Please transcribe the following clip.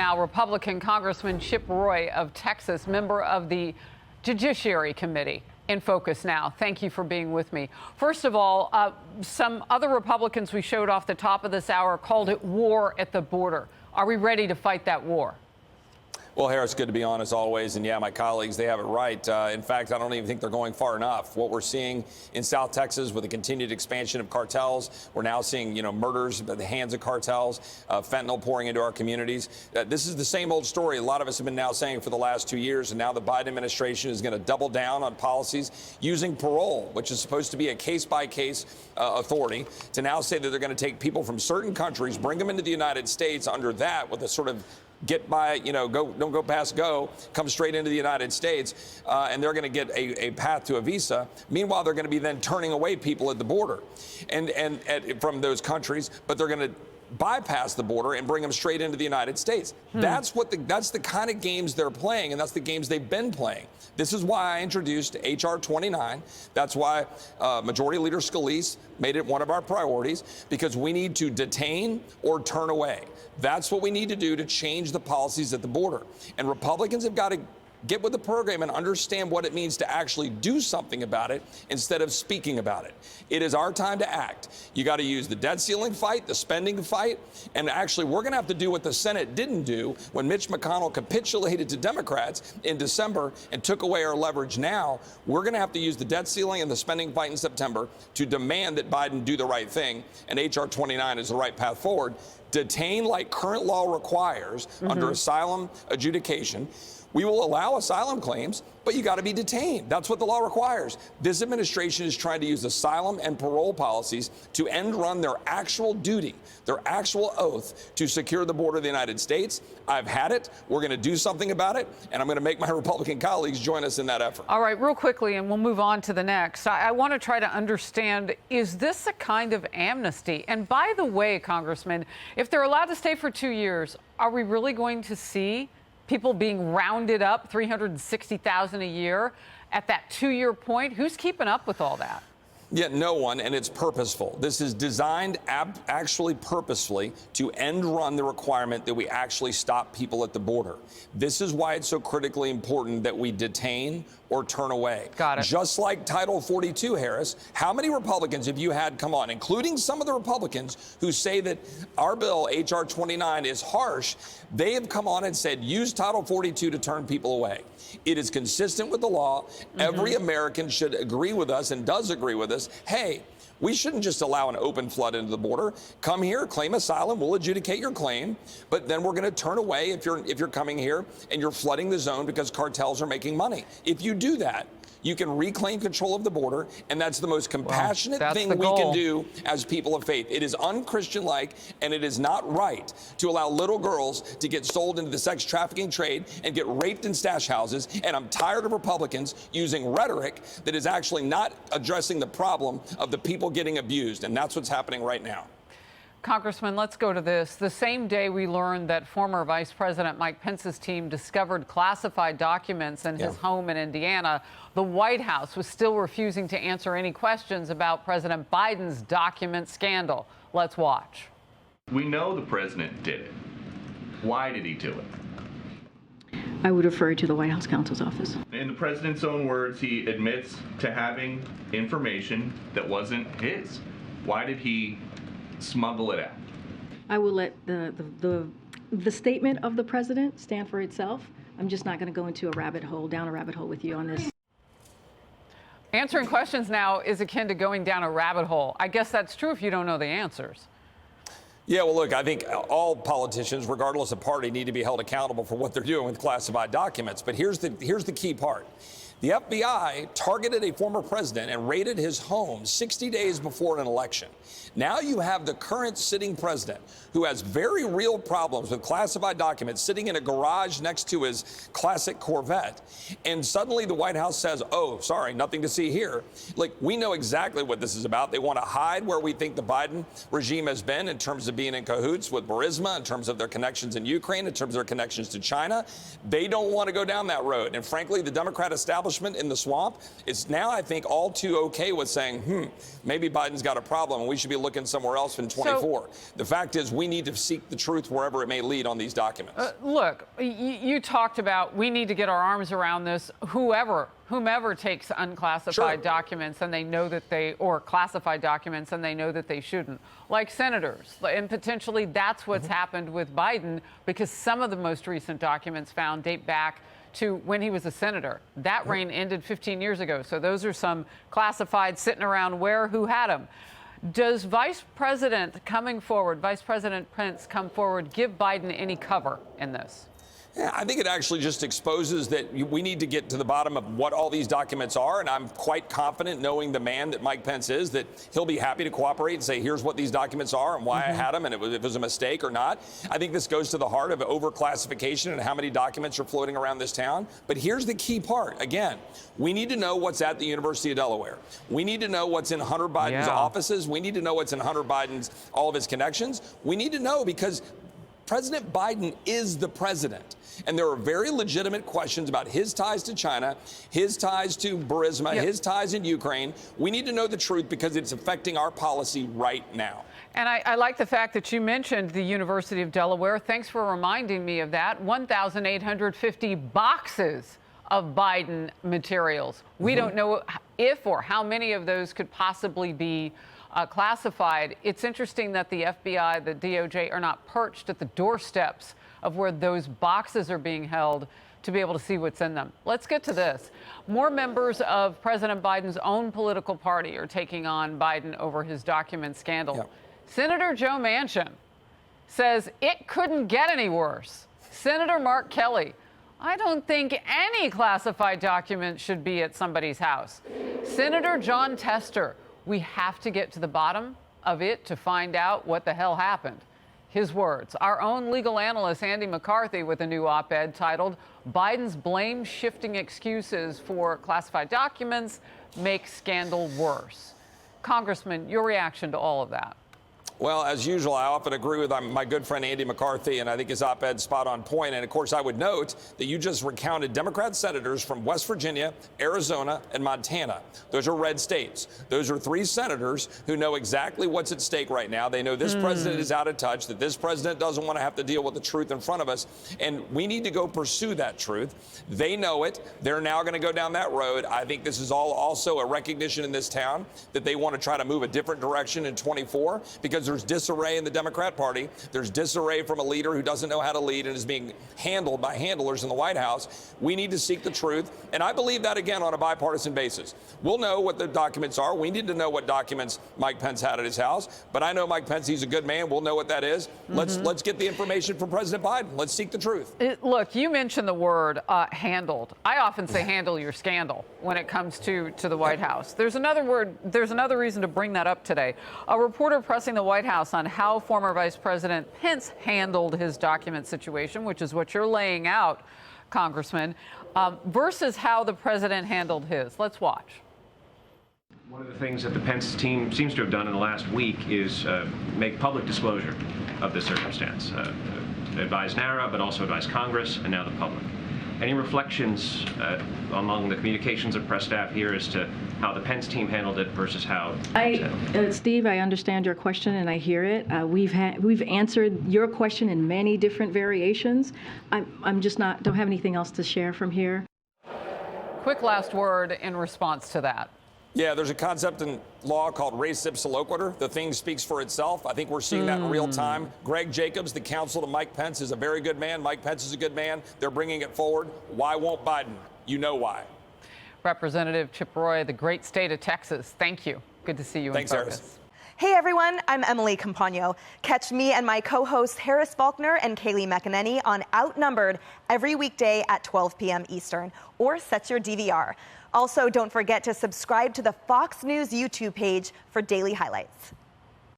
now. Republican Congressman Chip Roy of Texas, member of the Judiciary Committee, in focus now. Thank you for being with me. First of all, some other Republicans we showed off the top of this hour called it war at the border. Are we ready to fight that war? Well, Harris, good to be on as always. And yeah, my colleagues, they have it right. In fact, I don't even think they're going far enough. What we're seeing in South Texas with the continued expansion of cartels, we're now seeing, murders at the hands of cartels, fentanyl pouring into our communities. This is the same old story. A lot of us have been now saying for the last 2 years. And now the Biden administration is going to double down on policies using parole, which is supposed to be a case-by-case authority, to now say that they're going to take people from certain countries, bring them into the United States under that with a sort of get by, don't go past go, come straight into the United States, and they're going to get a path to a visa. Meanwhile, they're going to be then turning away people at the border and from those countries, but they're going to bypass the border and bring them straight into the United States. That's the kind of games they're playing, and that's the games they've been playing. This is why I introduced H.R. 29. That's why Majority Leader Scalise made it one of our priorities, because we need to detain or turn away. That's what we need to do to change the policies at the border. And Republicans have got to get with the program and understand what it means to actually do something about it instead of speaking about it. It is our time to act. You got to use the debt ceiling fight, the spending fight, and actually we're going to have to do what the Senate didn't do when Mitch McConnell capitulated to Democrats in December and took away our leverage. Now we're going to have to use the debt ceiling and the spending fight in September to demand that Biden do the right thing, and H.R. 29 is the right path forward. Detain like current law requires under asylum adjudication. We will allow asylum claims, but you got to be detained. That's what the law requires. This administration is trying to use asylum and parole policies to end run their actual duty, their actual oath to secure the border of the United States. I've had it. We're going to do something about it, and I'm going to make my Republican colleagues join us in that effort. All right, real quickly, and we'll move on to the next. I want to try to understand, is this a kind of amnesty? And by the way, Congressman, if they're allowed to stay for 2 years, are we really going to see people being rounded up, 360,000 a year at that 2-year point? Who's keeping up with all that? Yeah, no one, and it's purposeful. This is designed actually purposefully to end run the requirement that we actually stop people at the border. This is why it's so critically important that we detain or turn away. Got it. Just like Title 42, Harris, how many Republicans have you had come on, including some of the Republicans who say that our bill, H.R. 29, is harsh? They have come on and said, use Title 42 to turn people away. It is consistent with the law. Every American should agree with us and does agree with us. Hey, we shouldn't just allow an open flood into the border. Come here, claim asylum, we'll adjudicate your claim, but then we're going to turn away if you're coming here and you're flooding the zone because cartels are making money. If you do that, you can reclaim control of the border, and that's the most compassionate thing we can do as people of faith. It is unchristian-like, and it is not right to allow little girls to get sold into the sex trafficking trade and get raped in stash houses. And I'm tired of Republicans using rhetoric that is actually not addressing the problem of the people getting abused, and that's what's happening right now. Congressman, let's go to this. The same day we learned that former Vice President Mike Pence's team discovered classified documents in his home in Indiana, the White House was still refusing to answer any questions about President Biden's document scandal. Let's watch. We know the president did it. Why did he do it? I would refer to the White House counsel's office. In the president's own words, he admits to having information that wasn't his. Why did he smuggle it out? I will let the statement of the president stand for itself. I'm just not going to go into down a rabbit hole with you on this. Answering questions now is akin to going down a rabbit hole. I guess that's true if you don't know the answers. Yeah, well, look, I think all politicians, regardless of party, need to be held accountable for what they're doing with classified documents. But here's the key part. The FBI targeted a former president and raided his home 60 days before an election. Now you have the current sitting president who has very real problems with classified documents sitting in a garage next to his classic Corvette. And suddenly the White House says, oh, sorry, nothing to see here. Like, we know exactly what this is about. They want to hide where we think the Biden regime has been in terms of being in cahoots with Burisma, in terms of their connections in Ukraine, in terms of their connections to China. They don't want to go down that road. And frankly, the Democrat establishment establishment in the swamp is now, I think, all too okay with saying, maybe Biden's got a problem and we should be looking somewhere else in 24. The fact is, we need to seek the truth wherever it may lead on these documents. Look, you talked about we need to get our arms around this. Whomever takes unclassified documents and they know that or classified documents and they know that they shouldn't, like senators. And potentially that's what's happened with Biden, because some of the most recent documents found date back to when he was a senator. That reign ended 15 years ago. So those are some classified sitting around who had them. Does Vice President Pence come forward, give Biden any cover in this? Yeah, I think it actually just exposes that we need to get to the bottom of what all these documents are. And I'm quite confident, knowing the man that Mike Pence is, that he'll be happy to cooperate and say, here's what these documents are and why I had them and if it was a mistake or not. I think this goes to the heart of overclassification and how many documents are floating around this town. But here's the key part. Again, we need to know what's at the University of Delaware. We need to know what's in Hunter Biden's offices. We need to know what's in Hunter Biden's, all of his connections. We need to know because President Biden is the president. And there are very legitimate questions about his ties to China, his ties to Burisma, his ties in Ukraine. We need to know the truth because it's affecting our policy right now. And I like the fact that you mentioned the University of Delaware. Thanks for reminding me of that. 1,850 boxes of Biden materials. We don't know if or how many of those could possibly be classified. It's interesting that the FBI, the DOJ, are not perched at the doorsteps of where those boxes are being held to be able to see what's in them. Let's get to this. More members of President Biden's own political party are taking on Biden over his document scandal. Senator Joe Manchin says it couldn't get any worse. Senator Mark Kelly, I don't think any classified document should be at somebody's house. Senator John Tester, we have to get to the bottom of it to find out what the hell happened. His words. Our own legal analyst, Andy McCarthy, with a new op-ed titled, Biden's blame-shifting excuses for classified documents make scandal worse. Congressman, your reaction to all of that? Well, as usual, I often agree with my good friend Andy McCarthy, and I think his op-ed's spot on point. And of course, I would note that you just recounted Democrat senators from West Virginia, Arizona, and Montana. Those are red states. Those are three senators who know exactly what's at stake right now. They know this president is out of touch, that this president doesn't want to have to deal with the truth in front of us, and we need to go pursue that truth. They know it. They're now going to go down that road. I think this is all also a recognition in this town that they want to try to move a different direction in 24, because there's disarray in the Democrat Party. There's disarray from a leader who doesn't know how to lead and is being handled by handlers in the White House. We need to seek the truth. And I believe that, again, on a bipartisan basis. We'll know what the documents are. We need to know what documents Mike Pence had at his house. But I know Mike Pence, he's a good man. We'll know what that is. Let's get the information from President Biden. Let's seek the truth. Look, you mentioned the word handled. I often say handle your scandal when it comes to the White House. There's another reason to bring that up today. A reporter pressing the White House on how former Vice President Pence handled his document situation, which is what you're laying out, Congressman, versus how the president handled his. Let's watch. One of the things that the Pence team seems to have done in the last week is make public disclosure of the circumstance. Advise NARA, but also advise Congress and now the public. Any reflections among the communications and press staff here as to how the Pence team handled it versus how Steve, I understand your question and I hear it. We've answered your question in many different variations. I'm just don't have anything else to share from here. Quick last word in response to that. Yeah, there's a concept in law called res ipsa loquitur. The thing speaks for itself. I think we're seeing that in real time. Greg Jacobs, the counsel to Mike Pence, is a very good man. Mike Pence is a good man. They're bringing it forward. Why won't Biden? You know why. Representative Chip Roy, the great state of Texas. Thank you. Good to see you in focus. Harris. Hey everyone, I'm Emily Campagno. Catch me and my co-hosts Harris Faulkner and Kaylee McEnany on Outnumbered every weekday at 12 p.m. Eastern, or set your DVR. Also, don't forget to subscribe to the Fox News YouTube page for daily highlights.